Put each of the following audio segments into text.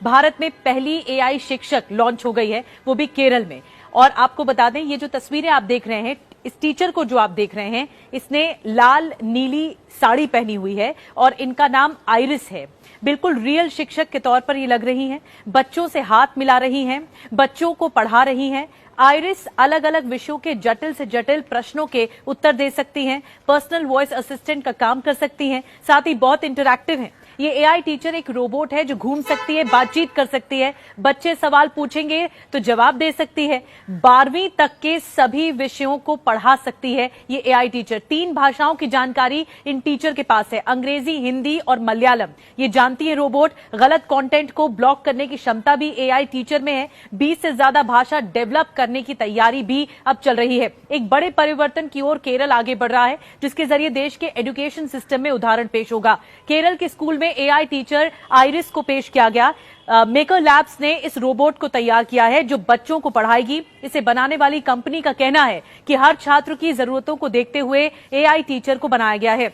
भारत में पहली एआई शिक्षक लॉन्च हो गई है, वो भी केरल में। और आपको बता दें, ये जो तस्वीरें आप देख रहे हैं, इस टीचर को जो आप देख रहे हैं, इसने लाल नीली साड़ी पहनी हुई है और इनका नाम आइरिस है। बिल्कुल रियल शिक्षक के तौर पर ये लग रही हैं, बच्चों से हाथ मिला रही हैं, बच्चों को पढ़ा रही हैं। आइरिस अलग अलग विषयों के जटिल से जटिल प्रश्नों के उत्तर दे सकती हैं, पर्सनल वॉइस असिस्टेंट का काम कर सकती हैं, साथ ही बहुत इंटरैक्टिव हैं। ये एआई टीचर एक रोबोट है जो घूम सकती है, बातचीत कर सकती है, बच्चे सवाल पूछेंगे तो जवाब दे सकती है, 12वीं तक के सभी विषयों को पढ़ा सकती है ये एआई टीचर। 3 भाषाओं की जानकारी इन टीचर के पास है, अंग्रेजी, हिंदी और मलयालम। ये जानती है रोबोट। गलत कंटेंट को ब्लॉक करने की क्षमता भी एआई टीचर में है। 20 से ज्यादा भाषा डेवलप करने की तैयारी भी अब चल रही है। एक बड़े परिवर्तन की ओर केरल आगे बढ़ रहा है, जिसके जरिए देश के एजुकेशन सिस्टम में उदाहरण पेश होगा। केरल के स्कूल में एआई टीचर आइरिस को पेश किया गया। मेकर लैब्स ने इस रोबोट को तैयार किया है जो बच्चों को पढ़ाएगी। इसे बनाने वाली कंपनी का कहना है कि हर छात्र की जरूरतों को देखते हुए एआई टीचर को बनाया गया है।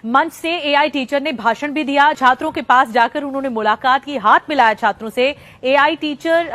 मंच से एआई टीचर ने भाषण भी दिया, छात्रों के पास जाकर उन्होंने मुलाकात की, हाथ मिलाया छात्रों से। एआई टीचर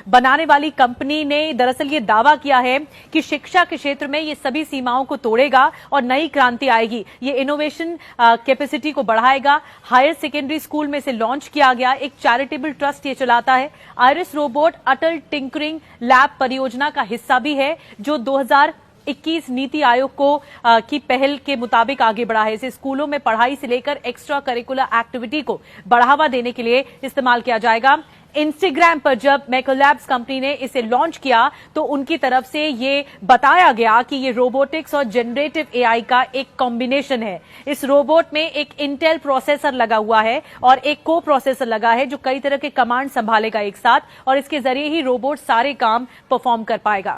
बनाने वाली कंपनी ने दरअसल ये दावा किया है कि शिक्षा के क्षेत्र में ये सभी सीमाओं को तोड़ेगा और नई क्रांति आएगी। ये इनोवेशन कैपेसिटी को बढ़ाएगा। हायर सेकेंडरी स्कूल में से लॉन्च किया गया एक चैरिटेबल ट्रस्ट ये चलाता है। आइरिस रोबोट अटल टिंकरिंग लैब परियोजना का हिस्सा भी है, जो 2021 नीति आयोग की पहल के मुताबिक आगे बढ़ा है। इसे स्कूलों में पढ़ाई से लेकर एक्स्ट्रा करिकुलर एक्टिविटी को बढ़ावा देने के लिए इस्तेमाल किया जाएगा। इंस्टाग्राम पर जब मेकर लैब्स कंपनी ने इसे लॉन्च किया तो उनकी तरफ से ये बताया गया कि ये रोबोटिक्स और जनरेटिव एआई का एक कॉम्बिनेशन है। इस रोबोट में एक इंटेल प्रोसेसर लगा हुआ है और एक को प्रोसेसर लगा है जो कई तरह के कमांड संभालेगा एक साथ, और इसके जरिए ही रोबोट सारे काम परफॉर्म कर पाएगा।